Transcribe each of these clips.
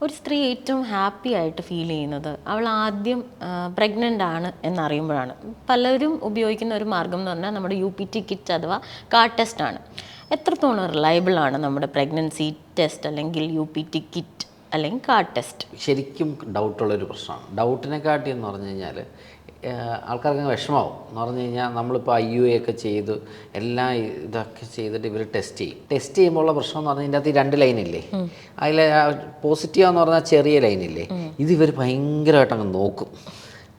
ഒരു സ്ത്രീ ഏറ്റവും ഹാപ്പി ആയിട്ട് ഫീൽ ചെയ്യുന്നത് അവൾ ആദ്യം പ്രഗ്നൻ്റ് ആണ് എന്നറിയുമ്പോഴാണ്. പലരും ഉപയോഗിക്കുന്ന ഒരു മാർഗം എന്ന് പറഞ്ഞാൽ നമ്മുടെ UPT കിറ്റ് അഥവാ കാർഡ് ടെസ്റ്റ് ആണ്. എത്രത്തോളം റിലയബിൾ ആണ് നമ്മുടെ പ്രഗ്നൻസി ടെസ്റ്റ് അല്ലെങ്കിൽ UPT കിറ്റ് അല്ലെങ്കിൽ കാർഡ് ടെസ്റ്റ്? ശരിക്കും ഡൗട്ടുള്ളൊരു പ്രശ്നമാണ്. ഡൗട്ടിനെക്കാട്ടി എന്ന് പറഞ്ഞു കഴിഞ്ഞാൽ ആൾക്കാർക്ക് വിഷമാവും. എന്ന് പറഞ്ഞു കഴിഞ്ഞാൽ നമ്മളിപ്പോൾ IUI ഒക്കെ ചെയ്ത് എല്ലാം ഇതൊക്കെ ചെയ്തിട്ട് ഇവർ ടെസ്റ്റ് ചെയ്യുമ്പോഴുള്ള പ്രശ്നം എന്ന് പറഞ്ഞാൽ ഇതിൻ്റെ അകത്ത് 2 ലൈനില്ലേ, അതിൽ പോസിറ്റീവാന്ന് പറഞ്ഞാൽ ചെറിയ ലൈനില്ലേ, ഇത് ഇവർ ഭയങ്കരമായിട്ട് അങ്ങ് നോക്കും.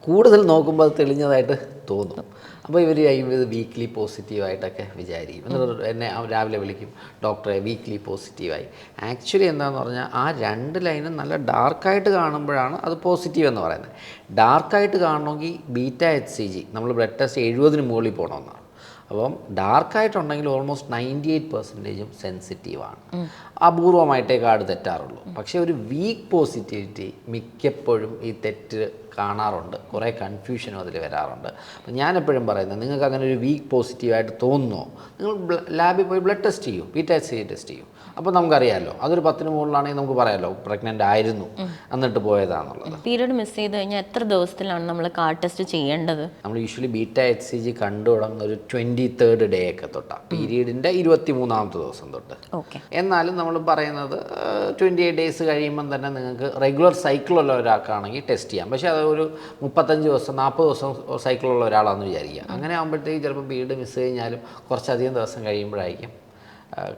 കൂടുതൽ നോക്കുമ്പോൾ അത് തെളിഞ്ഞതായിട്ട് തോന്നും. അപ്പോൾ ഇവർ ഇത് വീക്ക്ലി പോസിറ്റീവായിട്ടൊക്കെ വിചാരിക്കും. എന്നിട്ട് എന്നെ രാവിലെ വിളിക്കും, ഡോക്ടറെ വീക്ക്ലി പോസിറ്റീവായി. ആക്ച്വലി എന്താണെന്ന് പറഞ്ഞാൽ ആ 2 ലൈനും നല്ല ഡാർക്കായിട്ട് കാണുമ്പോഴാണ് അത് പോസിറ്റീവ് എന്ന് പറയുന്നത്. ഡാർക്കായിട്ട് കാണണമെങ്കിൽ β-HCG നമ്മൾ ബ്ലഡ് ടെസ്റ്റ് 70-ന് മുകളിൽ പോകണമെന്നാണ്. അപ്പം ഡാർക്കായിട്ടുണ്ടെങ്കിൽ ഓൾമോസ്റ്റ് 98% സെൻസിറ്റീവാണ്. അപൂർവമായിട്ടേ കാർഡ് തെറ്റാറുള്ളൂ. പക്ഷേ ഒരു വീക്ക് പോസിറ്റിവിറ്റി മിക്കപ്പോഴും ഈ തെറ്റ് കാണാറുണ്ട്. കുറേ കൺഫ്യൂഷനും അതിൽ വരാറുണ്ട്. അപ്പം ഞാനെപ്പോഴും പറയുന്നത്, നിങ്ങൾക്ക് അങ്ങനെ ഒരു വീക്ക് പോസിറ്റീവായിട്ട് തോന്നുന്നോ, നിങ്ങൾ ലാബിൽ പോയി ബ്ലഡ് ടെസ്റ്റ് ചെയ്യൂ, β-HCG ടെസ്റ്റ് ചെയ്യൂ. അപ്പോൾ നമുക്കറിയാമല്ലോ, അതൊരു 10-ന് മുകളിലാണെങ്കിൽ നമുക്ക് പറയാമല്ലോ പ്രഗ്നൻ്റ് ആയിരുന്നു എന്നിട്ട് പോയതാണെന്നുള്ളത്. പീരീഡ് മിസ് ചെയ്ത് കഴിഞ്ഞാൽ എത്ര ദിവസത്തിലാണ് നമ്മൾ കാർഡ് ടെസ്റ്റ് ചെയ്യേണ്ടത്? നമ്മൾ യൂഷ്വലി β-HCG കണ്ടു തുടങ്ങുന്ന ഒരു 23rd ഡേ ഒക്കെ തൊട്ടാണ്, പീരീഡിൻ്റെ 23ാമത്തെ ദിവസം തൊട്ട്. എന്നാലും നമ്മൾ പറയുന്നത് 28 ഡേയ്സ് കഴിയുമ്പം തന്നെ നിങ്ങൾക്ക് റെഗുലർ സൈക്കിളുള്ള ഒരാൾക്കാണെങ്കിൽ ടെസ്റ്റ് ചെയ്യാം. പക്ഷേ അത് ഒരു 35 ദിവസം 40 ദിവസം സൈക്കിളുള്ള ഒരാളാണെന്ന് വിചാരിക്കുക. അങ്ങനെ ആകുമ്പോഴത്തേക്ക് ചിലപ്പോൾ പീരീഡ് മിസ് കഴിഞ്ഞാലും കുറച്ചധികം ദിവസം കഴിയുമ്പോഴായിരിക്കും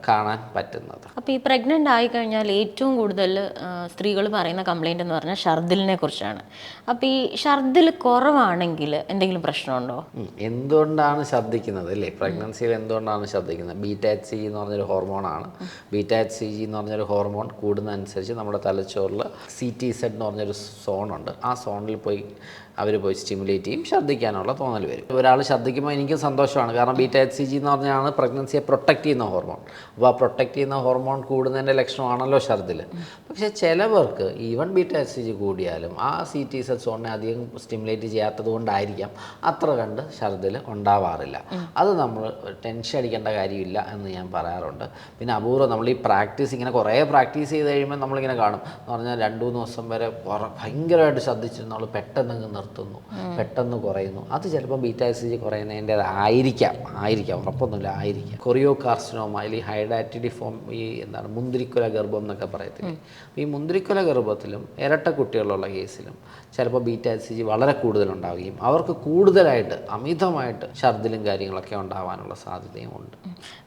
കാണാൻ പറ്റുന്നത്. അപ്പോൾ ഈ പ്രഗ്നൻ്റ് ആയിക്കഴിഞ്ഞാൽ ഏറ്റവും കൂടുതൽ സ്ത്രീകൾ പറയുന്ന കംപ്ലയിൻ്റ് എന്ന് പറഞ്ഞാൽ ഷർദിലിനെ കുറിച്ചാണ്. അപ്പോൾ ഈ ഷർദിൽ കുറവാണെങ്കിൽ എന്തെങ്കിലും പ്രശ്നമുണ്ടോ? എന്തുകൊണ്ടാണ് ഛർദ്ദിക്കുന്നത് അല്ലേ? പ്രഗ്നൻസിയിൽ എന്തുകൊണ്ടാണ് ഛർദ്ദിക്കുന്നത്? β-HCG എന്ന് പറഞ്ഞൊരു ഹോർമോണാണ്. β-HCG എന്ന് പറഞ്ഞൊരു ഹോർമോൺ കൂടുന്നതനുസരിച്ച് നമ്മുടെ തലച്ചോറിൽ CTZ എന്ന് പറഞ്ഞൊരു സോണുണ്ട്. ആ സോണിൽ അവർ പോയി സ്റ്റിമുലേറ്റ് ചെയ്യും, ഛർദ്ദിക്കാനുള്ള തോന്നൽ വരും. ഒരാൾ ഛർദ്ദിക്കുമ്പോൾ എനിക്കും സന്തോഷമാണ്. കാരണം β-HCG എന്ന് പറഞ്ഞാണ് പ്രഗ്നൻസിയെ പ്രൊട്ടക്റ്റ് ചെയ്യുന്ന ഹോർമോൺ. അപ്പോൾ ആ പ്രൊട്ടക്റ്റ് ചെയ്യുന്ന ഹോർമോൺ കൂടുന്നതിൻ്റെ ലക്ഷണമാണല്ലോ ഛർദ്ദിൽ. പക്ഷേ ചിലവർക്ക് ഈവൻ β-HCG കൂടിയാലും ആ CTZ സോണിനെ അധികം സ്റ്റിമുലേറ്റ് ചെയ്യാത്തത് കൊണ്ടായിരിക്കാം അത്ര കണ്ട് ഛർദ്ദിൽ ഉണ്ടാവാറില്ല. അത് നമ്മൾ ടെൻഷൻ അടിക്കേണ്ട കാര്യമില്ല എന്ന് ഞാൻ പറയാറുണ്ട്. പിന്നെ അപൂർവം നമ്മൾ ഈ പ്രാക്ടീസ് ഇങ്ങനെ കുറേ പ്രാക്ടീസ് ചെയ്ത് കഴിയുമ്പോൾ നമ്മളിങ്ങനെ കാണും. എന്ന് പറഞ്ഞാൽ 2-3 ദിവസം വരെ ഭയങ്കരമായിട്ട് ഛർദ്ദിച്ചിരുന്ന നമ്മൾ പെട്ടെന്ന് നിർത്തുന്നു, പെട്ടെന്ന് കുറയുന്നു. അത് ചിലപ്പോൾ β-HCG കുറയുന്നതിൻ്റെതായിരിക്കാം, ഉറപ്പൊന്നുമില്ല, ആയിരിക്കാം. കൊറിയോകാർസിനോമ അല്ലെങ്കിൽ ഹൈഡാറ്റിഡിഫോം, ഈ എന്താണ് മുന്തിരിക്കുല ഗർഭം എന്നൊക്കെ പറയത്തില്ലേ, ഈ മുന്തിരിക്കുല ഗർഭത്തിലും ഇരട്ട കുട്ടികളുള്ള കേസിലും ചിലപ്പോൾ β-HCG വളരെ കൂടുതലുണ്ടാവുകയും അവർക്ക് കൂടുതലായിട്ട് അമിതമായിട്ട് ഛർദ്ദിലും കാര്യങ്ങളൊക്കെ ഉണ്ടാവാനുള്ള സാധ്യതയും ഉണ്ട്.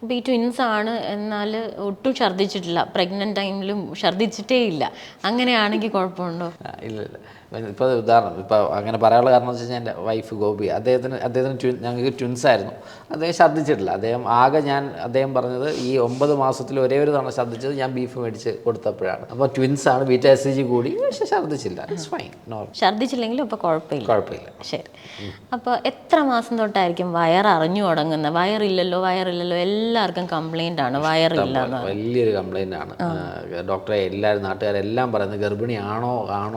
ഇപ്പോൾ ഈ ട്വിൻസ് ആണ്, എന്നാൽ ഒട്ടും ഛർദ്ദിച്ചിട്ടില്ല, പ്രഗ്നൻ്റ് ടൈമിലും ഛർദ്ദിച്ചിട്ടേ ഇല്ല, അങ്ങനെയാണെങ്കിൽ കുഴപ്പമുണ്ടോ? ഇല്ല. ഇപ്പോൾ ഉദാഹരണം ഇപ്പോൾ അങ്ങനെ പറയാനുള്ള കാരണം എന്ന് വെച്ച് കഴിഞ്ഞാൽ എൻ്റെ വൈഫ് ഗോപി, അദ്ദേഹത്തിന് ഞങ്ങൾക്ക് ട്വിൻസായിരുന്നു. അദ്ദേഹം ഛർദ്ദിച്ചിട്ടില്ല. അദ്ദേഹം പറഞ്ഞത് ഈ 9 മാസത്തിൽ ഒരേ ഒരു തവണ ഛർദ്ദിച്ചത് ഞാൻ ബീഫ് മേടിച്ച് കൊടുത്തപ്പോഴാണ്. അപ്പോൾ ട്വിൻസാണ്, β-HCG കൂടി, പക്ഷേ ഛർദ്ദിച്ചില്ല. It's fine, normal. ഛർദ്ദിച്ചില്ലെങ്കിലും ഇപ്പോൾ കുഴപ്പമില്ല. ശരി. അപ്പോൾ എത്ര മാസം തൊട്ടായിരിക്കും വയററിഞ്ഞു തുടങ്ങുന്നത്? വയറില്ലല്ലോ എല്ലാവർക്കും കംപ്ലൈൻ്റ് ആണ്, വയറില്ല. വലിയൊരു കംപ്ലൈൻ്റ് ആണ്. ഡോക്ടറെ നാട്ടുകാരെല്ലാം പറയുന്നത് ഗർഭിണിയാണോ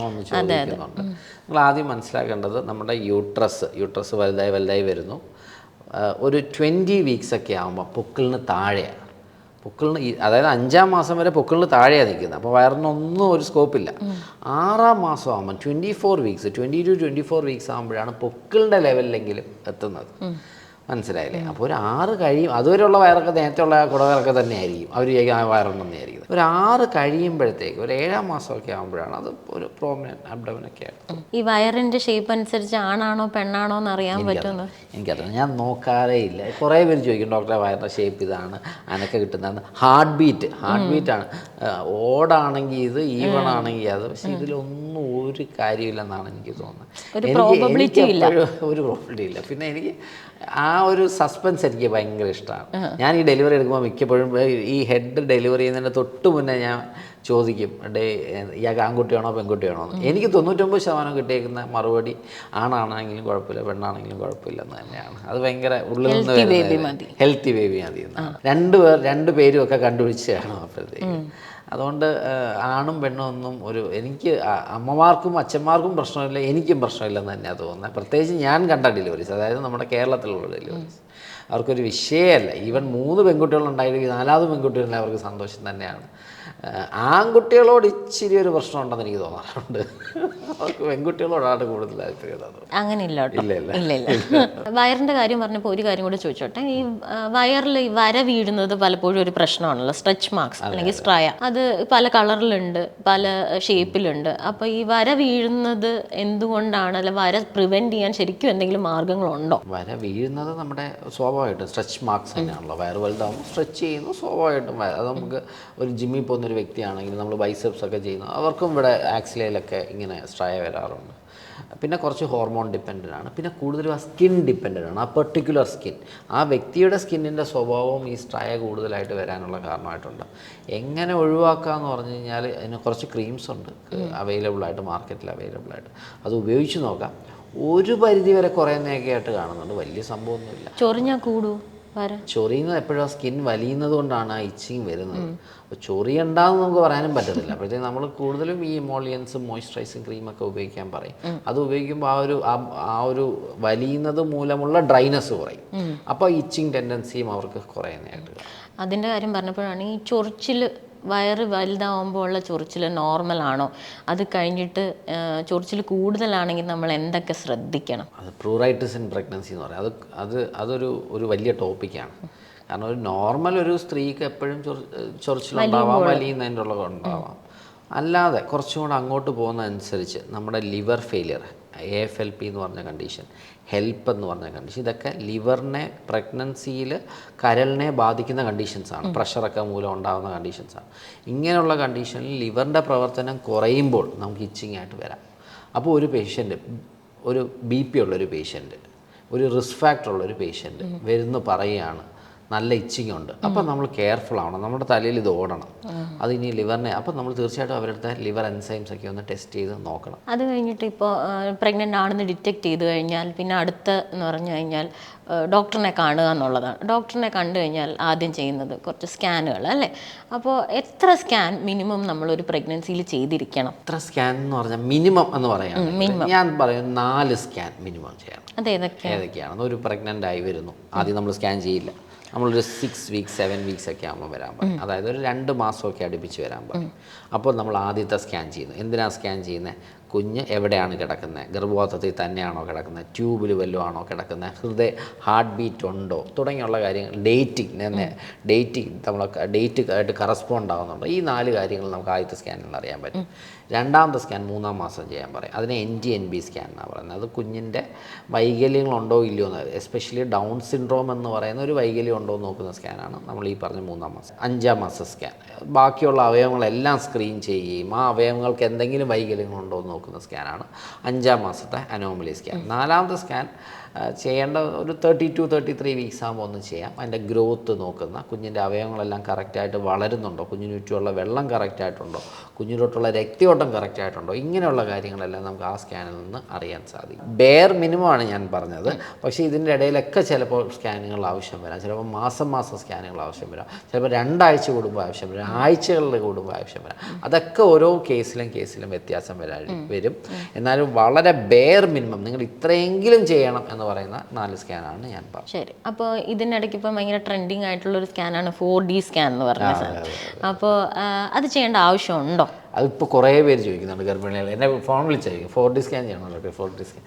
എന്ന് ചോദിക്കുന്നുണ്ട്. നിങ്ങൾ ആദ്യം മനസ്സിലാക്കേണ്ടത് നമ്മുടെ യൂട്രസ് വലുതായി വരുന്നു. ഒരു 20 വീക്സൊക്കെ ആകുമ്പോൾ പൊക്കിളിന് താഴെയാണ്. അതായത് 5-ാം മാസം വരെ പൊക്കിളിന് താഴെയാണ് നിൽക്കുന്നത്. അപ്പോൾ വയറിനൊന്നും ഒരു സ്കോപ്പില്ല. 6-ാം മാസം ആകുമ്പോൾ 20 to 24 വീക്സ് ആകുമ്പോഴാണ് പൊക്കിളിൻ്റെ ലെവലിലെങ്കിലും എത്തുന്നത്. മനസ്സിലായില്ലേ? അപ്പോൾ ഒരു 6 കഴിയും, അതുവരെയുള്ള വയറൊക്കെ നേരത്തെ ഉള്ള കുടവയറൊക്കെ തന്നെ ആയിരിക്കും, അവർ വയറുണ്ടെന്ന് വിചാരിക്കുന്നത്. ഒരു 6 കഴിയുമ്പോഴത്തേക്ക് ഒരു 7-ാം മാസമൊക്കെ ആകുമ്പോഴാണ് അത് ഒരു പ്രോമിനൻറ്റ് അബ്ഡോമിനൊക്കെ ആയിട്ട്. ഈ വയറിൻ്റെ ഷേപ്പ് അനുസരിച്ച് ആണാണോ പെണ്ണാണോ എന്ന് അറിയാൻ പറ്റുന്നത്? എനിക്കറിയാം, ഞാൻ നോക്കാറേ ഇല്ല. കുറേ പേര് ചോദിക്കും, ഡോക്ടറെ വയറിൻ്റെ ഷേപ്പ് ഇതാണ്, അനക്ക കിട്ടുന്നതാണ്. ഹാർട്ട് ബീറ്റാണ്. ഓടാണെങ്കിൽ ഇത്, ഈവൺ ആണെങ്കിൽ അത്. പക്ഷേ ഇതിലൊന്നും ഒരു കാര്യമില്ലെന്നാണ് എനിക്ക് തോന്നുന്നത്. ഒരു പ്രോബബിലിറ്റി ഇല്ല. പിന്നെ എനിക്ക് ആ ഒരു സസ്പെൻസ് എനിക്ക് ഭയങ്കര ഇഷ്ടമാണ്. ഞാൻ ഈ ഡെലിവറി എടുക്കുമ്പോൾ മിക്കപ്പോഴും ഈ ഹെഡ് ഡെലിവറി ചെയ്യുന്നതിന് തൊട്ട് മുന്നേ ഞാൻ ചോദിക്കും, ഇയാൾക്ക് ആൺകുട്ടിയാണോ പെൺകുട്ടിയാണോ എന്ന്. എനിക്ക് 99% കിട്ടിയേക്കുന്ന മറുപടി ആണാണെങ്കിലും കുഴപ്പമില്ല, പെണ്ണാണെങ്കിലും കുഴപ്പമില്ല എന്ന് തന്നെയാണ്. അത് ഭയങ്കര ഉള്ളിൽ നിന്ന് ഹെൽത്തി ബേബി മതി എന്നാണ്. 2 പേരും ഒക്കെ കണ്ടുപിടിച്ച് കാണും അപ്പോഴത്തേക്ക്. അതുകൊണ്ട് ആണും പെണ്ണും ഒന്നും എനിക്ക് അമ്മമാർക്കും അച്ഛന്മാർക്കും പ്രശ്നമില്ല, എനിക്കും പ്രശ്നമില്ലെന്ന് തന്നെയാണ് തോന്നുന്നത്. പ്രത്യേകിച്ച് ഞാൻ കണ്ട ഡെലിവറീസ്, അതായത് നമ്മുടെ കേരളത്തിലുള്ള ഡെലിവറീസ്, അവർക്കൊരു വിഷയമല്ല. ഈവൻ 3 പെൺകുട്ടികളുണ്ടായിട്ട് 4ാമത് പെൺകുട്ടികളുണ്ടെങ്കിൽ അവർക്ക് സന്തോഷം തന്നെയാണ്. ആൺകുട്ടികളോട് ഇച്ചിരി ഒരു പ്രശ്നമുണ്ടെന്ന് എനിക്ക് തോന്നാറുണ്ട്. അവർക്ക് പെൺകുട്ടികളോടാണ് കൂടുതൽ താല്പര്യം. അങ്ങനെയില്ല കേട്ടോ. ഇല്ല ഇല്ല ഇല്ല. വയറിന്റെ കാര്യം പറഞ്ഞപ്പോൾ ഒരു കാര്യം കൂടെ ചോദിച്ചോട്ടെ. ഈ വയറിൽ ഈ വര വീഴുന്നത് പലപ്പോഴും ഒരു പ്രശ്നമാണല്ലോ, സ്ട്രെച്ച് മാർക്സ് അല്ലെങ്കിൽ സ്ട്രയ. അത് പല കളറിലുണ്ട്, പല ഷേപ്പിലുണ്ട്. അപ്പോൾ ഈ വര വീഴുന്നത് എന്തുകൊണ്ടാണ്, അല്ല വര പ്രിവെന്റ് ചെയ്യാൻ ശരിക്കും എന്തെങ്കിലും മാർഗങ്ങളുണ്ടോ? വര വീഴുന്നത് നമ്മുടെ സ്വാഭാവികമായിട്ടും സ്ട്രെച്ച് മാർക്സ് തന്നെയാണല്ലോ. വയറ് വലുതാകുമ്പോൾ സ്ട്രെച്ച് ചെയ്യുന്നു, സ്വാഭാവികമായിട്ടും അത് നമുക്ക് ഒരു ജിമ്മിൽ പോകുന്നൊരു വ്യക്തിയാണെങ്കിൽ നമ്മൾ ബൈസെപ്സ് ഒക്കെ ചെയ്യുന്നു, അവർക്കും ഇവിടെ ആക്സിലയിലൊക്കെ ഇങ്ങനെ സ്ട്രയ വരാറുണ്ട്. പിന്നെ കുറച്ച് ഹോർമോൺ ഡിപ്പെൻഡൻ്റ് ആണ്. പിന്നെ കൂടുതലും ആ സ്കിൻ ഡിപ്പെൻഡൻ്റ് ആണ്. ആ പെർട്ടിക്കുലർ സ്കിൻ, ആ വ്യക്തിയുടെ സ്കിന്നിൻ്റെ സ്വഭാവവും ഈ സ്ട്രയ കൂടുതലായിട്ട് വരാനുള്ള കാരണമായിട്ടുണ്ട്. എങ്ങനെ ഒഴിവാക്കാമെന്ന് പറഞ്ഞു കഴിഞ്ഞാൽ അതിന് കുറച്ച് ക്രീംസ് ഉണ്ട് അവൈലബിളായിട്ട്, മാർക്കറ്റിൽ അവൈലബിളായിട്ട്. അത് ഉപയോഗിച്ച് നോക്കാം. ഒരു പരിധി വരെ കുറയുന്നതൊക്കെ ആയിട്ട് കാണുന്നുണ്ട്. വലിയ സംഭവമൊന്നുമില്ല. ചൊറിഞ്ഞാൽ കൂടൂ വര? ചൊറിയുന്നത് എപ്പോഴും ആ സ്കിൻ വലിയുന്നത് കൊണ്ടാണ് ആ ഇച്ചിങ് വരുന്നത്. അപ്പോൾ ചൊറിയുണ്ടാകുന്ന നമുക്ക് പറയാനും പറ്റത്തില്ല. അപ്പോഴത്തേക്കും നമ്മൾ കൂടുതലും ഈ ഇമോളിയൻസും മോയ്സ്ചറൈസിങ് ക്രീമൊക്കെ ഉപയോഗിക്കാൻ പറയും. അത് ഉപയോഗിക്കുമ്പോൾ ആ ഒരു വലിയുന്നത് മൂലമുള്ള ഡ്രൈനെസ് കുറയും. അപ്പോൾ ഇച്ചിങ് ടെൻഡൻസിയും അവർക്ക് കുറയുന്നതായിട്ട്. അതിൻ്റെ കാര്യം പറഞ്ഞപ്പോഴാണ് ഈ ചൊറിച്ചിൽ, വയറ് വലുതാവുമ്പോൾ ഉള്ള ചൊറിച്ചിൽ നോർമലാണോ? അത് കഴിഞ്ഞിട്ട് ചൊറിച്ചിൽ കൂടുതലാണെങ്കിൽ നമ്മൾ എന്തൊക്കെ ശ്രദ്ധിക്കണം? അത് പ്രൂറൈറ്റിസ് ഇൻ പ്രഗ്നൻസി എന്ന് പറയും. അതൊരു വലിയ ടോപ്പിക്കാണ്. കാരണം ഒരു നോർമൽ ഒരു സ്ത്രീക്ക് എപ്പോഴും ചൊറിച്ചിലുണ്ടാവാം, വലിയുന്നതിൻ്റെ ഉണ്ടാവാം. അല്ലാതെ കുറച്ചും കൂടെ അങ്ങോട്ട് പോകുന്നതനുസരിച്ച് നമ്മുടെ ലിവർ ഫെയിലിയർ, AFLP എന്ന് പറഞ്ഞ കണ്ടീഷൻ, ഹെൽപ്പ് എന്ന് പറഞ്ഞ കണ്ടീഷൻ, ഇതൊക്കെ ലിവറിനെ, പ്രഗ്നൻസിയിൽ കരളിനെ ബാധിക്കുന്ന കണ്ടീഷൻസാണ്. പ്രഷറൊക്കെ മൂലം ഉണ്ടാകുന്ന കണ്ടീഷൻസാണ്. ഇങ്ങനെയുള്ള കണ്ടീഷനിൽ ലിവറിൻ്റെ പ്രവർത്തനം കുറയുമ്പോൾ നമുക്ക് ഇച്ചിങ് ആയിട്ട് വരാം. അപ്പോൾ ഒരു പേഷ്യൻ്റ്, ഒരു BP ഉള്ളൊരു പേഷ്യൻ്റ്, ഒരു റിസ്ക് ഫാക്ടർ ഉള്ളൊരു പേഷ്യൻ്റ് വരുന്നു പറയുകയാണ് നല്ല ഇച്ചിങ് ഉണ്ട്, അപ്പോൾ നമ്മൾ കെയർഫുൾ ആവണം. നമ്മുടെ തലയിൽ ഇത് ഓടണം. അത് ഇനി ലിവറിനെ, അപ്പോൾ നമ്മൾ തീർച്ചയായിട്ടും അവരുടെ ലിവർ എൻസൈംസ് ഒക്കെ ഒന്ന് ടെസ്റ്റ് ചെയ്ത് നോക്കണം. അത് കഴിഞ്ഞിട്ട് ഇപ്പോൾ പ്രഗ്നൻ്റ് ആണെന്ന് ഡിറ്റക്ട് ചെയ്ത് കഴിഞ്ഞാൽ പിന്നെ അടുത്ത എന്ന് പറഞ്ഞു കഴിഞ്ഞാൽ ഡോക്ടറിനെ കാണുക എന്നുള്ളതാണ്. ഡോക്ടറിനെ കണ്ടു കഴിഞ്ഞാൽ ആദ്യം ചെയ്യുന്നത് കുറച്ച് സ്കാനുകൾ അല്ലേ? അപ്പോൾ എത്ര സ്കാൻ മിനിമം നമ്മളൊരു പ്രഗ്നൻസിയിൽ ചെയ്തിരിക്കണം? എത്ര സ്കാൻ എന്ന് പറഞ്ഞാൽ മിനിമം എന്ന് പറയാം, ഞാൻ പറയും 4 സ്കാൻ മിനിമം ചെയ്യണം. ഏതൊക്കെയാണെന്ന്, ഒരു പ്രഗ്നൻ്റ് ആയി വരുന്നു, ആദ്യം നമ്മൾ സ്കാൻ ചെയ്യില്ല. നമ്മളൊരു 6 വീക്സ് 7 വീക്സ് ഒക്കെ ആകുമ്പോൾ വരാൻ പറയും. അതായത് ഒരു 2 മാസമൊക്കെ അടുപ്പിച്ച് വരാൻ പറയും. അപ്പോൾ നമ്മൾ ആദ്യത്തെ സ്കാൻ ചെയ്യുന്നു. എന്തിനാണ് സ്കാൻ ചെയ്യുന്നത്? കുഞ്ഞ് എവിടെയാണ് കിടക്കുന്നത്, ഗർഭപാത്രത്തിൽ തന്നെയാണോ കിടക്കുന്നത്, ട്യൂബിൽ വല്ലതും ആണോ കിടക്കുന്നത്, ഹാർട്ട് ബീറ്റ് ഉണ്ടോ തുടങ്ങിയുള്ള കാര്യങ്ങൾ, ഡേറ്റിംഗ് നമ്മൾ ഡേറ്റ് ആയിട്ട് കറസ്പോണ്ട് ആകുന്നുണ്ടോ, ഈ 4 കാര്യങ്ങൾ നമുക്ക് ആദ്യത്തെ സ്കാനിൽ അറിയാൻ പറ്റും. രണ്ടാമത്തെ സ്കാൻ 3-ാം മാസം ചെയ്യാൻ പറയും. അതിനെ NT-NB സ്കാൻ എന്നാണ് പറയുന്നത്. അത് കുഞ്ഞിൻ്റെ വൈകല്യങ്ങളുണ്ടോ ഇല്ലയോ എന്ന്, എസ്പെഷ്യലി ഡൗൺ സിൻഡ്രോം എന്ന് പറയുന്ന ഒരു വൈകല്യം ഉണ്ടോ എന്ന് നോക്കുന്ന സ്കാനാണ് നമ്മൾ ഈ പറഞ്ഞ 3-ാം മാസം. 5-ാം മാസം സ്കാൻ ബാക്കിയുള്ള അവയവങ്ങളെല്ലാം സ്ക്രീൻ ചെയ്യുകയും ആ അവയവങ്ങൾക്ക് എന്തെങ്കിലും വൈകല്യങ്ങളുണ്ടോ എന്ന് നോക്കുന്ന സ്കാനാണ് 5-ാം മാസത്തെ അനോമലി സ്കാൻ. 4-ാമത്തെ സ്കാൻ ചെയ്യേണ്ട ഒരു 32-33 വീക്സ് ആകുമ്പോൾ ഒന്ന് ചെയ്യാം. അതിൻ്റെ ഗ്രോത്ത് നോക്കുന്ന, കുഞ്ഞിൻ്റെ അവയവങ്ങളെല്ലാം കറക്റ്റായിട്ട് വളരുന്നുണ്ടോ, കുഞ്ഞിന് ചുറ്റുമുള്ള വെള്ളം കറക്റ്റായിട്ടുണ്ടോ, കുഞ്ഞിലോട്ടുള്ള രക്തയോട്ടം കറക്റ്റായിട്ടുണ്ടോ, ഇങ്ങനെയുള്ള കാര്യങ്ങളെല്ലാം നമുക്ക് ആ സ്കാനിൽ നിന്ന് അറിയാൻ സാധിക്കും. ബെയർ മിനിമമാണ് ഞാൻ പറഞ്ഞത്. പക്ഷേ ഇതിൻ്റെ ഇടയിലൊക്കെ ചിലപ്പോൾ സ്കാനുകൾ ആവശ്യം വരാം. ചിലപ്പോൾ മാസം സ്കാനുകൾ ആവശ്യം വരാം. ചിലപ്പോൾ 2 ആഴ്ച കൂടുമ്പോൾ ആവശ്യം വരാം, ആഴ്ചകളിൽ കൂടുമ്പോൾ ആവശ്യം വരാം. അതൊക്കെ ഓരോ കേസിലും വ്യത്യാസം വരും. എന്നാലും വളരെ ബെയർ മിനിമം നിങ്ങൾ ഇത്രയെങ്കിലും ചെയ്യണം എന്ന് പറയുന്ന 4 സ്കാനാണ് ഞാൻ പറഞ്ഞത്. ശരി. അപ്പോൾ ഇതിനിടയ്ക്ക് ഇപ്പം ഭയങ്കര ട്രെൻഡിങ് ആയിട്ടുള്ളൊരു സ്കാനാണ് 4D സ്കാൻ എന്ന് പറഞ്ഞ സാധനം. അപ്പോൾ അത് ചെയ്യേണ്ട ആവശ്യമുണ്ടോ? അതിപ്പോൾ കുറേ പേര് ചോദിക്കുന്നുണ്ട്, ഗർഭിണികൾ എന്നെ ഫോൺ വിളിച്ചായിരിക്കും 4D സ്കാൻ ചെയ്യണമല്ലോ. 4D സ്കാൻ,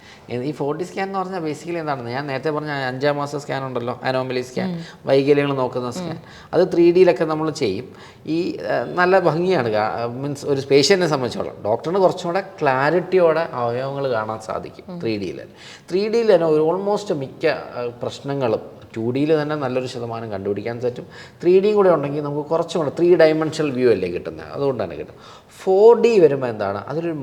ഈ 4D സ്കാൻ എന്ന് പറഞ്ഞാൽ ബേസിക്കലി എന്താണെന്ന് ഞാൻ നേരത്തെ പറഞ്ഞ 5-ാം മാസം സ്കാൻ ഉണ്ടല്ലോ, അനോമലി സ്കാൻ, വൈകല്യങ്ങൾ നോക്കുന്ന സ്കാൻ, അത് 3Dയിലൊക്കെ നമ്മൾ ചെയ്യും. ഈ നല്ല ഭംഗിയാണ്, മീൻസ് ഒരു പേഷ്യൻറ്റിനെ സംബന്ധിച്ചോളം ഡോക്ടറിന് കുറച്ചും കൂടെ ക്ലാരിറ്റിയോടെ അവയവങ്ങൾ കാണാൻ സാധിക്കും 3Dയിൽ. 3Dയിൽ തന്നെ ഓൾമോസ്റ്റ് മിക്ക പ്രശ്നങ്ങളും 2Dയിൽ തന്നെ നല്ലൊരു ശതമാനം കണ്ടുപിടിക്കാൻ പറ്റും. 3Dയും കൂടെ ഉണ്ടെങ്കിൽ നമുക്ക് കുറച്ചും കൂടെ 3 ഡയമെൻഷണൽ വ്യൂ അല്ലേ കിട്ടുന്നത്, അതുകൊണ്ടാണ് കിട്ടുന്നത്. 4D വരുമ്പോൾ എന്താണ്, അതിലൊരു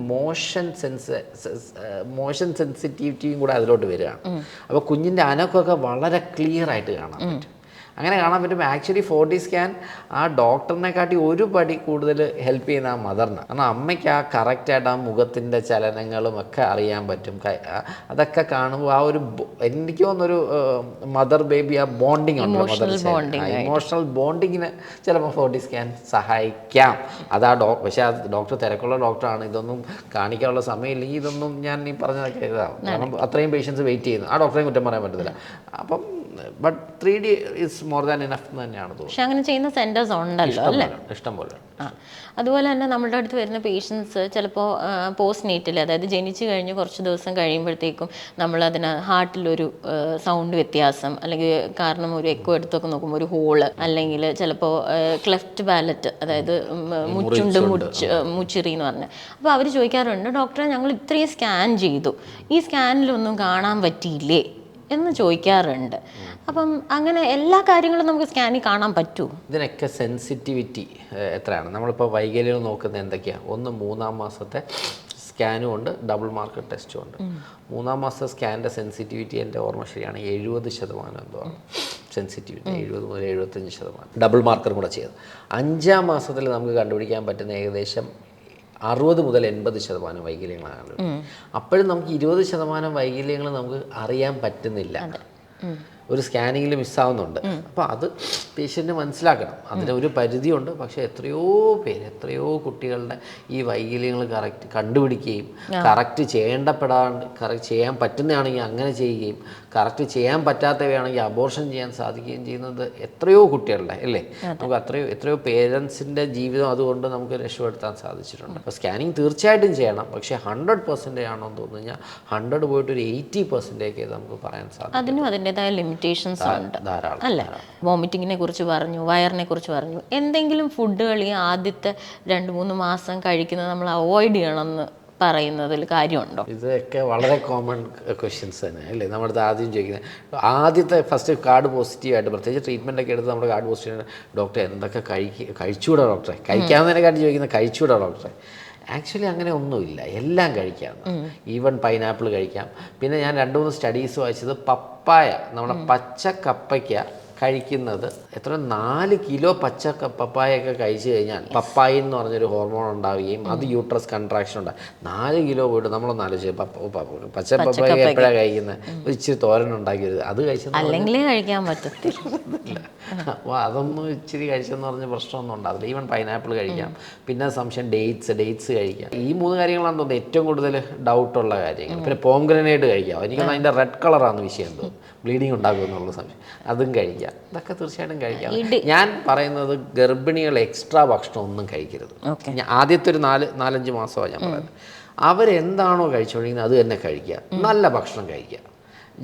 മോഷൻ സെൻസിറ്റിവിറ്റിയും കൂടെ അതിലോട്ട് വരികയാണ്. അപ്പോൾ കുഞ്ഞിൻ്റെ അനക്കമൊക്കെ വളരെ ക്ലിയർ ആയിട്ട് കാണാൻ പറ്റും. അങ്ങനെ കാണാൻ പറ്റും. ആക്ച്വലി 4D സ്കാൻ ആ ഡോക്ടറിനെക്കാട്ടി ഒരു പടി കൂടുതൽ ഹെൽപ്പ് ചെയ്യുന്ന ആ മദറിനാണ്. കാരണം അമ്മയ്ക്ക് ആ കറക്റ്റായിട്ട് ആ മുഖത്തിൻ്റെ ചലനങ്ങളും ഒക്കെ അറിയാൻ പറ്റും. അതൊക്കെ കാണുമ്പോൾ ആ ഒരു എനിക്ക് തോന്നുന്നൊരു മദർ ബേബി ആ ബോണ്ടിങ് ഉണ്ട്, ഇമോഷണൽ ബോണ്ടിങ്ങിന് ചിലപ്പോൾ 4D സ്കാൻ സഹായിക്കാം. അതാ പക്ഷേ ആ ഡോക്ടർ തിരക്കുള്ള ഡോക്ടറാണ്, ഇതൊന്നും കാണിക്കാനുള്ള സമയമില്ലെങ്കിൽ ഇതൊന്നും ഞാൻ ഈ പറഞ്ഞതൊക്കെ എഴുതാം. കാരണം അത്രയും പേഷ്യൻസ് വെയിറ്റ് ചെയ്യുന്നു, ആ ഡോക്ടറെയും കുറ്റം പറയാൻ പറ്റത്തില്ല. അപ്പം but 3D is more than enough എന്ന് തന്നെയാണ് തോന്നുന്നത്. പക്ഷെ അങ്ങനെ ചെയ്യുന്ന സെൻറ്റേഴ്സ് ഉണ്ടല്ലോ അല്ലേ? ഇഷ്ടം പോലെ. അതുപോലെ തന്നെ നമ്മുടെ അടുത്ത് വരുന്ന പേഷ്യൻസ് ചിലപ്പോൾ പോസ്റ്റ് നേറ്റൽ, അതായത് ജനിച്ചു കഴിഞ്ഞ് കുറച്ച് ദിവസം കഴിയുമ്പോഴത്തേക്കും നമ്മളതിന് ഹാർട്ടിലൊരു സൗണ്ട് വ്യത്യാസം, അല്ലെങ്കിൽ കാരണം ഒരു എക്കോ എടുത്തൊക്കെ നോക്കുമ്പോൾ ഒരു ഹോള്, അല്ലെങ്കിൽ ചിലപ്പോൾ ക്ലെഫ്റ്റ് പാലറ്റ്, അതായത് മുച്ചിറി എന്ന് പറഞ്ഞ്. അപ്പോൾ അവർ ചോദിക്കാറുണ്ട്, ഡോക്ടറെ ഞങ്ങൾ ഇത്രയും സ്കാൻ ചെയ്തു, ഈ സ്കാനിലൊന്നും കാണാൻ പറ്റിയില്ലേ എന്ന് ചോദിക്കാറുണ്ട്. അപ്പം അങ്ങനെ എല്ലാ കാര്യങ്ങളും നമുക്ക് സ്കാനിൽ കാണാൻ പറ്റുമോ? ഇതിനൊക്കെ സെൻസിറ്റിവിറ്റി എത്രയാണ്? നമ്മളിപ്പോൾ വൈകല്യം നോക്കുന്നത് എന്തൊക്കെയാണ്? ഒന്ന് 3-ാം മാസത്തെ സ്കാനും ഉണ്ട്, ഡബിൾ മാർക്ക് ടെസ്റ്റും ഉണ്ട്. 3-ാം മാസത്തെ സ്കാനിൻ്റെ സെൻസിറ്റിവിറ്റി എൻ്റെ ഓർമ്മ ശരിയാണ് 70% എന്തോ ആണ് സെൻസിറ്റിവിറ്റി, 70 മുതൽ 75%. ഡബിൾ മാർക്കറും കൂടെ ചെയ്ത് 5-ാം മാസത്തിൽ നമുക്ക് കണ്ടുപിടിക്കാൻ പറ്റുന്ന ഏകദേശം 60 മുതൽ 80% വൈകല്യങ്ങളാണ്. അപ്പോഴും നമുക്ക് 20% വൈകല്യങ്ങൾ നമുക്ക് അറിയാൻ പറ്റുന്നില്ല, ഒരു സ്കാനിങ്ങിൽ മിസ്സാവുന്നുണ്ട്. അപ്പോൾ അത് പേഷ്യൻ്റ് മനസ്സിലാക്കണം, അതിനൊരു പരിധിയുണ്ട്. പക്ഷേ എത്രയോ കുട്ടികളുടെ ഈ വൈകല്യങ്ങൾ കറക്റ്റ് കണ്ടുപിടിക്കുകയും കറക്റ്റ് കറക്റ്റ് ചെയ്യാൻ പറ്റുന്നതാണെങ്കിൽ അങ്ങനെ ചെയ്യുകയും കറക്റ്റ് ചെയ്യാൻ പറ്റാത്തവയാണെങ്കിൽ അബോർഷൻ ചെയ്യാൻ സാധിക്കുകയും ചെയ്യുന്നത് എത്രയോ കുട്ടികളുടെ അല്ലേ? നമുക്ക് എത്രയോ പേരൻസിൻ്റെ ജീവിതം അതുകൊണ്ട് നമുക്ക് രക്ഷപ്പെടുത്താൻ സാധിച്ചിട്ടുണ്ട്. അപ്പോൾ സ്കാനിങ് തീർച്ചയായിട്ടും ചെയ്യണം, പക്ഷേ 100% ആണോ എന്ന് തോന്നുന്നു കഴിഞ്ഞാൽ 100 പോയിട്ട് ഒരു 80% നമുക്ക് പറയാൻ സാധിക്കും. അതിനും അതിൻ്റെതായ ലിമിറ്റേഷൻസ് ഉണ്ട് അല്ലേ? വോമിറ്റിങ്ങിനെ കുറിച്ച് പറഞ്ഞു, വയറിനെ കുറിച്ച് പറഞ്ഞു. എന്തെങ്കിലും ഫുഡുകൾ ഈ ആദ്യത്തെ 2-3 മാസം കഴിക്കുന്നത് നമ്മൾ അവോയ്ഡ് ചെയ്യണമെന്ന് പറയുന്നതിൽ കാര്യമുണ്ടോ? ഇതൊക്കെ വളരെ കോമൺ ക്വസ്റ്റ്യൻസ് തന്നെ അല്ലേ? നമ്മുടെ ആദ്യം ചോദിക്കുന്നത് ആദ്യത്തെ ഫസ്റ്റ് കാർഡ് പോസിറ്റീവായിട്ട്, പ്രത്യേകിച്ച് ട്രീറ്റ്മെൻ്റ് ഒക്കെ എടുത്ത് നമ്മുടെ കാർഡ് പോസിറ്റീവ്, ഡോക്ടറെ എന്തൊക്കെ കഴിച്ചുകൂടാ ഡോക്ടറെ? കഴിക്കാവുന്നതിനെക്കാട്ടി ചോദിക്കുന്നത് കഴിച്ചുകൂടാ ഡോക്ടറെ? ആക്ച്വലി അങ്ങനെ ഒന്നുമില്ല, എല്ലാം കഴിക്കാം. ഈവൻ പൈനാപ്പിൾ കഴിക്കാം. പിന്നെ ഞാൻ 2-3 സ്റ്റഡീസ് വായിച്ചത് പപ്പായ, നമ്മുടെ പച്ച കപ്പയ്ക്ക കഴിക്കുന്നത് 4 കിലോ പപ്പായൊക്കെ കഴിച്ചു കഴിഞ്ഞാൽ പപ്പായ എന്ന് പറഞ്ഞൊരു ഹോർമോൺ ഉണ്ടാവുകയും അത് യൂട്രസ് കൺട്രാക്ഷൻ ഉണ്ടാകും. 4 കിലോ പോയിട്ട് നമ്മളൊന്ന് ആലോചിച്ച് പച്ച പപ്പായ എപ്പോഴാണ് കഴിക്കുന്നത്? ഒരു ഇച്ചിരി തോരൻ ഉണ്ടാക്കിയത് അത് കഴിച്ചത് കഴിക്കാൻ പറ്റത്തില്ല. അപ്പോൾ അതൊന്നും ഇച്ചിരി കഴിച്ചെന്ന് പറഞ്ഞ പ്രശ്നമൊന്നും ഉണ്ടാവില്ല. ഈവൻ പൈനാപ്പിൾ കഴിക്കാം. പിന്നെ സംശയം ഡേറ്റ്സ് കഴിക്കാം. ഈ 3 കാര്യങ്ങളാണ് തോന്നുന്നത് ഏറ്റവും കൂടുതൽ ഡൗട്ടുള്ള കാര്യങ്ങൾ. പിന്നെ പോംഗ്രനേറ്റ് കഴിക്കാം. എനിക്കൊന്ന് അതിൻ്റെ റെഡ് കളറാണ് വിഷയം, തോന്നുന്നു ബ്ലീഡിങ് ഉണ്ടാകുമെന്നുള്ള സംശയം, അതും കഴിക്കാം. ഇതൊക്കെ തീർച്ചയായിട്ടും കഴിക്കാം. ഞാൻ പറയുന്നത് ഗർഭിണികൾ എക്സ്ട്രാ ഭക്ഷണം ഒന്നും കഴിക്കരുത്. ആദ്യത്തെ ഒരു 4-5 മാസമാണ് ഞാൻ പറയുന്നത്. അവരെന്താണോ കഴിച്ചുകൊണ്ടിരിക്കുന്നത് അത് തന്നെ കഴിക്കുക, നല്ല ഭക്ഷണം കഴിക്കുക,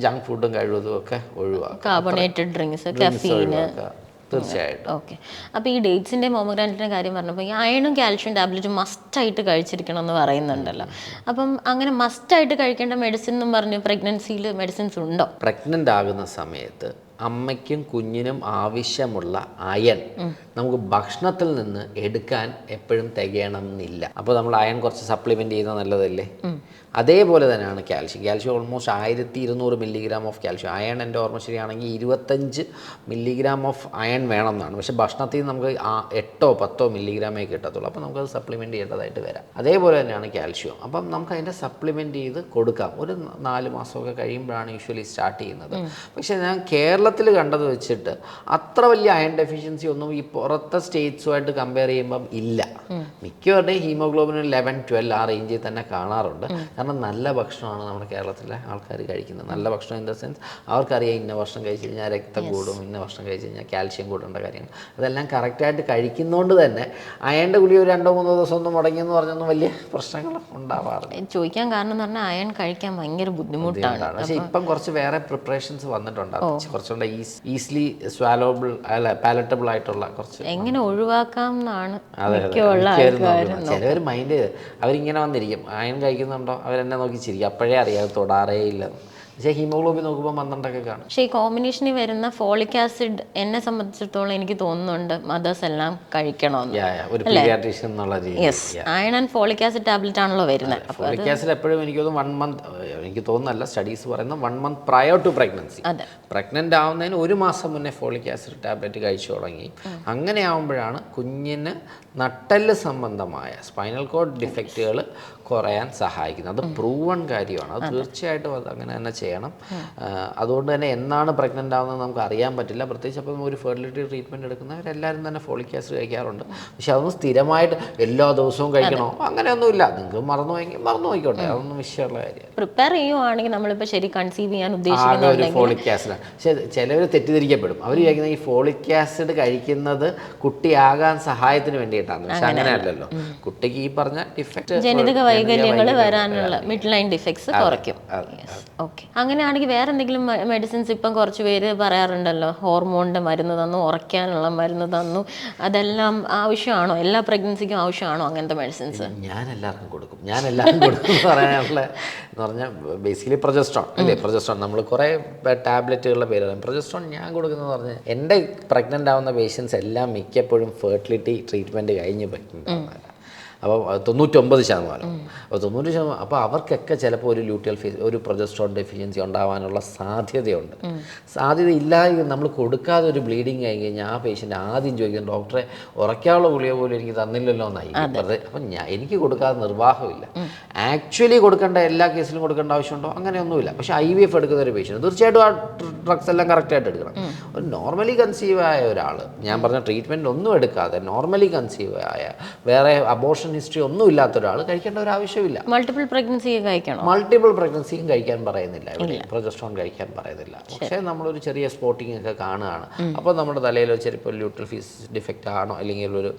ജങ്ക് ഫുഡും കഴിവതും ഒക്കെ ഒഴിവാക്കുക, കാർബണേറ്റഡ് ഡ്രിങ്ക്സ്, കഫീന് തീർച്ചയായിട്ടും. ഓക്കെ. അപ്പോൾ ഈ ഡേറ്റ്സിൻ്റെ മോമോഗ്രാനൈറ്റിൻ്റെ കാര്യം പറഞ്ഞപ്പോൾ ഈ അയണും കാൽഷ്യം ടാബ്ലറ്റും മസ്റ്റായിട്ട് കഴിച്ചിരിക്കണം എന്ന് പറയുന്നുണ്ടല്ലോ. അപ്പം അങ്ങനെ മസ്റ്റായിട്ട് കഴിക്കേണ്ട മെഡിസിൻ എന്നും പറഞ്ഞു പ്രഗ്നൻസിയിൽ മെഡിസിൻസ് ഉണ്ടോ? പ്രഗ്നൻ്റ് ആകുന്ന സമയത്ത് അമ്മയ്ക്കും കുഞ്ഞിനും ആവശ്യമുള്ള അയൺ നമുക്ക് ഭക്ഷണത്തിൽ നിന്ന് എടുക്കാൻ എപ്പോഴും തികയണം എന്നില്ല. അപ്പോൾ നമ്മൾ അയൺ കുറച്ച് സപ്ലിമെൻറ്റ് ചെയ്യുന്നത് നല്ലതല്ലേ? അതേപോലെ തന്നെയാണ് calcium almost 1200 milligram of calcium. Iron എൻ്റെ ഓർമ്മ ശരിയാണെങ്കിൽ 25 മില്ലിഗ്രാം ഓഫ് അയൺ വേണം എന്നാണ്. പക്ഷേ ഭക്ഷണത്തിൽ നിന്ന് നമുക്ക് 8-10 മില്ലിഗ്രാമേ കിട്ടത്തുള്ളൂ. അപ്പോൾ നമുക്കത് സപ്ലിമെൻറ്റ് ചെയ്യേണ്ടതായിട്ട് വരാം. അതേപോലെ തന്നെയാണ് കാൽഷ്യം. അപ്പം നമുക്ക് അതിൻ്റെ സപ്ലിമെൻറ്റ് ചെയ്ത് കൊടുക്കാം. ഒരു 4 മാസമൊക്കെ കഴിയുമ്പോഴാണ് യൂഷ്വലി സ്റ്റാർട്ട് ചെയ്യുന്നത്. പക്ഷേ ഞാൻ കേരളത്തിൽ കണ്ടത് വെച്ചിട്ട് അത്ര വലിയ അയൺ ഡെഫിഷ്യൻസി ഒന്നും ഈ പുറത്തെ സ്റ്റേറ്റ്സുമായിട്ട് കമ്പയർ ചെയ്യുമ്പം ഇല്ല. മിക്കവരുടെയും ഹീമോഗ്ലോബിൻ 11-12 ആ റേഞ്ചിൽ തന്നെ കാണാറുണ്ട്. കാരണം നല്ല ഭക്ഷണമാണ് നമ്മുടെ കേരളത്തിലെ ആൾക്കാർ കഴിക്കുന്നത്. നല്ല ഭക്ഷണം ഇൻ ദ സെൻസ് അവർക്കറിയാം ഇന്ന ഭക്ഷണം കഴിച്ച് കഴിഞ്ഞാൽ രക്തം കൂടും, ഇന്ന ഭക്ഷണം കഴിച്ച് കഴിഞ്ഞാൽ കാൽഷ്യം കൂടേണ്ട കാര്യങ്ങൾ, അതെല്ലാം കറക്റ്റായിട്ട് കഴിക്കുന്നതുകൊണ്ട് തന്നെ അയണിൻ്റെ ഗുളിക ഒരു 2-3 ദിവസം ഒന്നും മുടങ്ങിയെന്ന് പറഞ്ഞൊന്നും വലിയ പ്രശ്നങ്ങൾ ഉണ്ടാവാറില്ല. ചോദിക്കാൻ കാരണം എന്ന് പറഞ്ഞാൽ അയൺ കഴിക്കാൻ ഭയങ്കര ബുദ്ധിമുട്ടാണ്. പക്ഷേ ഇപ്പം കുറച്ച് വേറെ പ്രിപ്പറേഷൻസ് വന്നിട്ടുണ്ട്, കുറച്ചുകൂടെ ഈസിലി സ്വാലോബിൾ പാലറ്റബിൾ ആയിട്ടുള്ള കുറച്ച് എങ്ങനെ ഒഴിവാക്കാം എന്നാണ്. ചിലവർ മൈൻഡ് അവരിങ്ങനെ വന്നിരിക്കും, അയൺ കഴിക്കുന്നുണ്ടോ അവരെന്നെ നോക്കി ചിരിക്കും, അപ്പോഴേ അറിയാം തൊടാറേ ഇല്ല. പക്ഷേ ഹീമോഗ്ലോബിൻ നോക്കുമ്പോൾ 12 കാണും. പക്ഷേ ഈ കോമ്പിനേഷനിൽ വരുന്ന ഫോളിക് ആസിഡ് എന്നെ സംബന്ധിച്ചിടത്തോളം എനിക്ക് തോന്നുന്നുണ്ട് മദേഴ്സ് എല്ലാം കഴിക്കണമെന്ന്. Iron and folic acid tablet ആണല്ലോ വരുന്നത്. ഫോളിക് ആസിഡ് എപ്പോഴും എനിക്ക് തോന്നുന്നു 1 month, എനിക്ക് തോന്നുന്നല്ല, സ്റ്റഡീസ് പറയുന്നത് 1 month prior to pregnancy. Pregnant ആവുന്നതിന് 1 മാസം മുന്നേ ഫോളിക് ആസിഡ് ടാബ്ലറ്റ് കഴിച്ചു തുടങ്ങി. അങ്ങനെ ആവുമ്പോഴാണ് കുഞ്ഞിന് നട്ടെല്ല് സംബന്ധമായ സ്പൈനൽ കോഡ് ഡിഫക്റ്റുകൾ കുറയാൻ സഹായിക്കുന്നത്. അത് പ്രൂവൺ കാര്യമാണ്. അത് തീർച്ചയായിട്ടും അത് അങ്ങനെ തന്നെ ചെയ്യണം. അതുകൊണ്ട് തന്നെ എന്നാണ് പ്രഗ്നൻ്റ് ആവുന്നത് നമുക്ക് അറിയാൻ പറ്റില്ല. പ്രത്യേകിച്ച് അപ്പം ഒരു ഫെർട്ടിലിറ്റി ട്രീറ്റ്മെൻറ്റ് എടുക്കുന്നവരെല്ലാവരും തന്നെ ഫോളിക് ആസിഡ് കഴിക്കാറുണ്ട്. പക്ഷെ അതൊന്നും സ്ഥിരമായിട്ട് എല്ലാ ദിവസവും കഴിക്കണോ അങ്ങനെയൊന്നുമില്ല. നിങ്ങൾക്ക് മറന്നു പോയിക്കോട്ടെ, അതൊന്നും വിഷയമുള്ള കാര്യമാണ്. പ്രിപ്പയർ ചെയ്യുവാണെങ്കിൽ നമ്മളിപ്പോൾ ശരി കൺസീവ് ചെയ്യാൻ ആകെ ഒരു ഉദ്ദേശിക്കുന്നുണ്ടെങ്കിൽ ഫോളിക് ആസിഡാണ്. പക്ഷെ ചിലവർ തെറ്റിദ്ധരിക്കപ്പെടും. അവർ വിചാരിക്കുന്നത് ഈ ഫോളിക് ആസിഡ് കഴിക്കുന്നത് കുട്ടിയാകാൻ സഹായത്തിന് വേണ്ടിയിട്ടാണ്. പക്ഷെ അങ്ങനെയല്ലല്ലോ. കുട്ടിക്ക് ഈ പറഞ്ഞ ഡിഫക്റ്റ് ജനിതക വൈകല്യങ്ങൾ വരാനുള്ള മിഡ് ലൈൻ ഡിഫക്ട്സ് കുറയ്ക്കും. ഓക്കെ, അങ്ങനെയാണെങ്കിൽ വേറെ എന്തെങ്കിലും മെഡിസിൻസ് ഇപ്പം കുറച്ച് പേര് പറയാറുണ്ടല്ലോ, ഹോർമോണിൻ്റെ മരുന്ന് തന്നു, ഉറയ്ക്കാനുള്ള മരുന്ന് തന്നു, അതെല്ലാം ആവശ്യമാണോ? എല്ലാ പ്രഗ്നൻസിക്കും ആവശ്യമാണോ അങ്ങനത്തെ മെഡിസിൻസ്? ഞാൻ എല്ലാവർക്കും കൊടുക്കും എന്ന് പറയാനുള്ള എന്ന് പറഞ്ഞാൽ ബേസിക്കലി പ്രൊജസ്ട്രോൺ അല്ലേ. പ്രൊജസ്ട്രോൺ നമ്മൾ കുറേ ടാബ്ലറ്റുകളുടെ പേര് പറയും. പ്രൊജസ്ട്രോൺ ഞാൻ കൊടുക്കുന്നതെന്ന് പറഞ്ഞാൽ എൻ്റെ പ്രഗ്നൻ്റ് ആവുന്ന പേഷ്യൻസ് എല്ലാം മിക്കപ്പോഴും ഫെർട്ടിലിറ്റി ട്രീറ്റ്മെൻറ്റ് കഴിഞ്ഞ് പറ്റുന്നുണ്ടാവില്ല. അപ്പോൾ 99%. അപ്പോൾ 90%. അപ്പോൾ അവർക്കൊക്കെ ചിലപ്പോൾ ഒരു ലൂട്ടിയൽ ഒരു പ്രൊജസ്ട്രോൺ ഡെഫിഷ്യൻസി ഉണ്ടാവാനുള്ള സാധ്യതയുണ്ട്. സാധ്യത ഇല്ലാതെ നമ്മൾ കൊടുക്കാതെ ഒരു ബ്ലീഡിങ് കഴിഞ്ഞാൽ ആ പേഷ്യൻ്റ് ആദ്യം ചോദിക്കും, ഡോക്ടറെ ഉറക്കാനുള്ള ഗുളിക പോലും എനിക്ക് തന്നില്ലല്ലോ എന്നായി. അപ്പം എനിക്ക് കൊടുക്കാതെ നിർവാഹമില്ല. ആക്ച്വലി കൊടുക്കേണ്ട എല്ലാ കേസിലും കൊടുക്കേണ്ട ആവശ്യമുണ്ടോ? അങ്ങനെയൊന്നുമില്ല. പക്ഷേ IVF എടുക്കുന്ന ഒരു പേഷ്യൻ്റ് തീർച്ചയായിട്ടും ആ ഡ്രഗ്സ് എല്ലാം കറക്റ്റായിട്ട് എടുക്കണം. ഒരു നോർമലി കൺസീവ് ആയ ഒരാൾ, ഞാൻ പറഞ്ഞ ട്രീറ്റ്മെൻറ്റ് ഒന്നും എടുക്കാതെ നോർമലി കൺസീവ് ആയ, വേറെ അബോർഷൻ ഹിസ്റ്ററി ഒന്നും ഇല്ലാത്ത ഒരാൾ കഴിക്കേണ്ട ഒരു ആവശ്യമില്ല. മൾട്ടിപ്പിൾ പ്രഗ്നൻസി കഴിക്കണം. മൾട്ടിപ്പിൾ പ്രഗ്നൻസിയും കഴിക്കാൻ പറയുന്നില്ല, ഇവിടെ പ്രൊജസ്ട്രോൺ കഴിക്കാൻ പറയുന്നില്ല. പക്ഷേ നമ്മളൊരു ചെറിയ സ്പോട്ടിങ് ഒക്കെ കാണുകയാണ്. അപ്പോൾ നമ്മുടെ തലയിൽ ചിലപ്പോൾ ലൂട്ടൽ ഫീസ് ഡിഫക്റ്റ് ആണോ അല്ലെങ്കിൽ ഒരു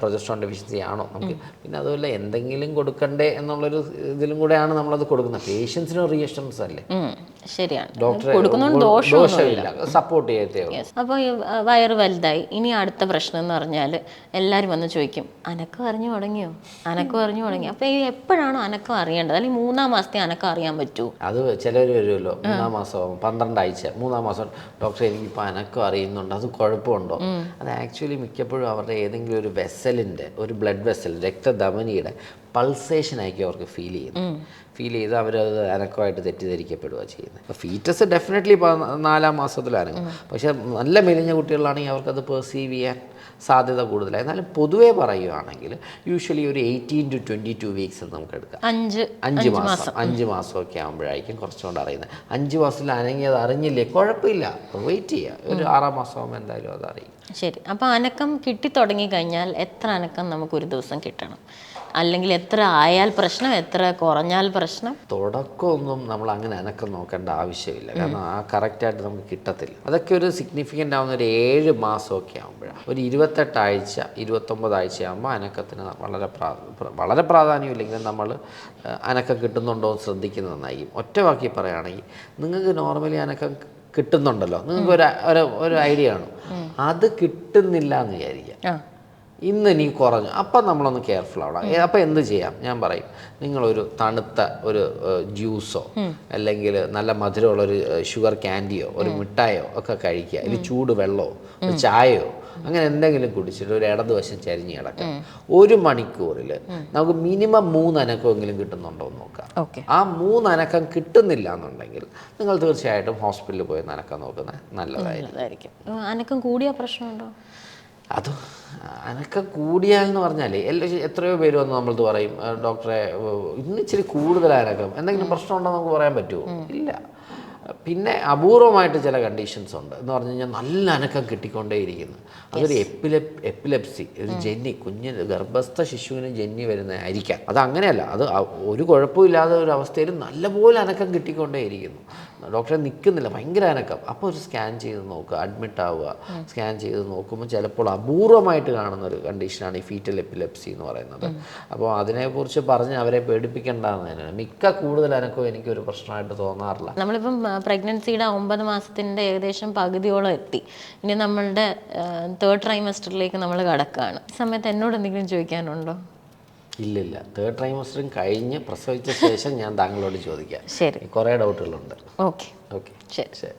പ്രൊജസ്ട്രോൺ ഡെഫിഷ്യൻസി ആണോ നമുക്ക്, പിന്നെ അതുപോലെ എന്തെങ്കിലും കൊടുക്കണ്ടേ എന്നുള്ളൊരു ഇതിലും കൂടെയാണ് നമ്മളത് കൊടുക്കുന്നത്. പേഷ്യൻസിന് റീഅഷുറൻസ് അല്ലേ. ശരിയാണ്, ഡോക്ടറെ ദോഷമില്ല, സപ്പോർട്ട് ചെയ്തേ. അപ്പോൾ വയറ് വലുതായി, ഇനി അടുത്ത പ്രശ്നം എന്ന് പറഞ്ഞാൽ എല്ലാവരും വന്ന് ചോദിക്കും, അനക്കം അറിഞ്ഞു തുടങ്ങിയോ? അപ്പോൾ ഈ എപ്പോഴാണോ അനക്കം അറിയേണ്ടത്, അല്ലെങ്കിൽ 3-ാം മാസത്തെ അനക്കം അറിയാൻ പറ്റുമോ? അത് ചിലർ വരുമല്ലോ, 3-ാം മാസം 12 ആഴ്ച 3-ാം മാസം ഡോക്ടറെ എനിക്കിപ്പോൾ അനക്കം അറിയുന്നുണ്ട്, അത് കുഴപ്പമുണ്ടോ? അത് ആക്ച്വലി മിക്കപ്പോഴും അവരുടെ ഏതെങ്കിലും ഒരു വെസലിൻ്റെ, ഒരു ബ്ലഡ് വെസൽ, രക്തധമനിയുടെ പൾസേഷനായിരിക്കും അവർക്ക് ഫീൽ ചെയ്ത് അവരത് അനക്കമായിട്ട് തെറ്റിദ്ധരിക്കപ്പെടുകയാണ് ചെയ്യുന്നത്. അപ്പോൾ ഫീറ്റസ് ഡെഫിനറ്റ്ലി 4-ാം മാസത്തിൽ അനങ്ങും. പക്ഷേ നല്ല മെലിഞ്ഞ കുട്ടികളാണെങ്കിൽ അവർക്കത് പെർസീവ് ചെയ്യാൻ സാധ്യത കൂടുതലാണ്. എന്നാലും പൊതുവേ പറയുകയാണെങ്കിൽ യൂഷ്വലി ഒരു 18 to 22 വീക്സ് നമുക്ക് എടുക്കാം. 5 മാസമൊക്കെ ആകുമ്പോഴായിരിക്കും കുറച്ചുകൊണ്ട് അറിയുന്നത്. 5 മാസത്തിൽ അനങ്ങിയത് അറിഞ്ഞില്ലേ കുഴപ്പമില്ല, വെയിറ്റ് ചെയ്യുക. ഒരു 6-ാം മാസമാകുമ്പോൾ എന്തായാലും അത് അറിയും. ശരി, അപ്പോൾ അനക്കം കിട്ടിത്തുടങ്ങി കഴിഞ്ഞാൽ എത്ര അനക്കം നമുക്കൊരു ദിവസം കിട്ടണം? അല്ലെങ്കിൽ എത്ര ആയാൽ പ്രശ്നം, എത്ര കുറഞ്ഞാൽ പ്രശ്നം? തുടക്കമൊന്നും നമ്മൾ അങ്ങനെ അനക്കം നോക്കേണ്ട ആവശ്യമില്ല. കാരണം ആ കറക്റ്റായിട്ട് നമുക്ക് കിട്ടത്തില്ല. അതൊക്കെ ഒരു സിഗ്നിഫിക്കൻ്റ് ആവുന്ന ഒരു 7 മാസമൊക്കെ ആകുമ്പോഴാണ്. ഒരു 28 ആഴ്ച 29 ആഴ്ച ആകുമ്പോൾ അനക്കത്തിന് വളരെ പ്രാധാന്യമില്ലെങ്കിലും നമ്മൾ അനക്കം കിട്ടുന്നുണ്ടോ എന്ന് ശ്രദ്ധിക്കുന്നത് നന്നായിരിക്കും. ഒറ്റ വാക്കി പറയുകയാണെങ്കിൽ നിങ്ങൾക്ക് നോർമലി അനക്കം കിട്ടുന്നുണ്ടല്ലോ, നിങ്ങൾക്ക് ഒരു ഐഡിയ ആണ്. അത് കിട്ടുന്നില്ല എന്ന് വിചാരിക്കാം. ഇന്ന് നീ കുറഞ്ഞു, അപ്പം നമ്മളൊന്ന് കെയർഫുൾ ആവണം. അപ്പം എന്ത് ചെയ്യാം? ഞാൻ പറയും, നിങ്ങളൊരു തണുത്ത ഒരു ജ്യൂസോ അല്ലെങ്കിൽ നല്ല മധുരമുള്ളൊരു ഷുഗർ ക്യാൻഡിയോ ഒരു മിഠായോ ഒക്കെ കഴിക്കുക. അല്ലെങ്കിൽ ചൂട് വെള്ളമോ ഒരു ചായയോ അങ്ങനെ എന്തെങ്കിലും കുടിച്ചിട്ട് ഒരു ഇടതുവശം ചരിഞ്ഞ് കിടക്കാം. 1 മണിക്കൂറിൽ നമുക്ക് മിനിമം 3 അനക്കമെങ്കിലും കിട്ടുന്നുണ്ടോ എന്ന് നോക്കാം. ആ 3 അനക്കം കിട്ടുന്നില്ല എന്നുണ്ടെങ്കിൽ നിങ്ങൾ തീർച്ചയായിട്ടും ഹോസ്പിറ്റലിൽ പോയി അനക്കം നോക്കുന്നത് നല്ലതായിരിക്കും. അനക്കം കൂടിയ പ്രശ്നമുണ്ടോ? അത് അനക്കം കൂടിയാലെന്ന് പറഞ്ഞാൽ എത്രയോ പേര് വന്ന് നമ്മളത് പറയും, ഡോക്ടറെ ഇന്ന് ഇച്ചിരി കൂടുതൽ അനക്കം, എന്തെങ്കിലും പ്രശ്നമുണ്ടോ നമുക്ക് പറയാൻ പറ്റുമോ? ഇല്ല. പിന്നെ അപൂർവമായിട്ട് ചില കണ്ടീഷൻസ് ഉണ്ട് എന്ന് പറഞ്ഞു കഴിഞ്ഞാൽ നല്ല അനക്കം കിട്ടിക്കൊണ്ടേയിരിക്കുന്നു. അതൊരു എപ്പിലെപ്സി, ഒരു ജന്നി, കുഞ്ഞിന് ഗർഭസ്ഥ ശിശുവിന് ജന്നി വരുന്നതായിരിക്കാം. അത് അങ്ങനെയല്ല, അത് ഒരു കുഴപ്പമില്ലാതെ ഒരു അവസ്ഥയിൽ നല്ലപോലെ അനക്കം കിട്ടിക്കൊണ്ടേയിരിക്കുന്നു. ഡോക്ടറെ നിൽക്കുന്നില്ല, ഭയങ്കര അനക്കം. അപ്പോൾ ഒരു സ്കാൻ ചെയ്ത് നോക്കുക, അഡ്മിറ്റ് ആവുക. സ്കാൻ ചെയ്ത് നോക്കുമ്പോൾ ചിലപ്പോൾ അപൂർവമായിട്ട് കാണുന്ന ഒരു കണ്ടീഷനാണ് ഈ ഫീറ്റൽ എപ്പിലെപ്സി എന്ന് പറയുന്നത്. അപ്പോൾ അതിനെക്കുറിച്ച് പറഞ്ഞ് അവരെ പേടിപ്പിക്കേണ്ടതെന്ന് തന്നെയാണ്. മിക്ക കൂടുതൽ അനക്കവും എനിക്കൊരു പ്രശ്നമായിട്ട് തോന്നാറില്ല. നമ്മളിപ്പം പ്രഗ്നൻസിയുടെ 9 മാസത്തിൻ്റെ ഏകദേശം പകുതിയോളം എത്തി. ഇനി നമ്മളുടെ 3rd ട്രൈമസ്റ്ററിലേക്ക് നമ്മൾ കടക്കുകയാണ്. ഈ സമയത്ത് എന്നോട് എന്തെങ്കിലും ചോദിക്കാനുണ്ടോ? ഇല്ലില്ല. 3rd ട്രൈമസ്റ്ററും കഴിഞ്ഞ് പ്രസവിച്ച ശേഷം ഞാൻ താങ്കളോട് ചോദിക്കാം. ശരി, കുറേ ഡൗട്ടുകളുണ്ട്. ഓക്കെ, ശരി.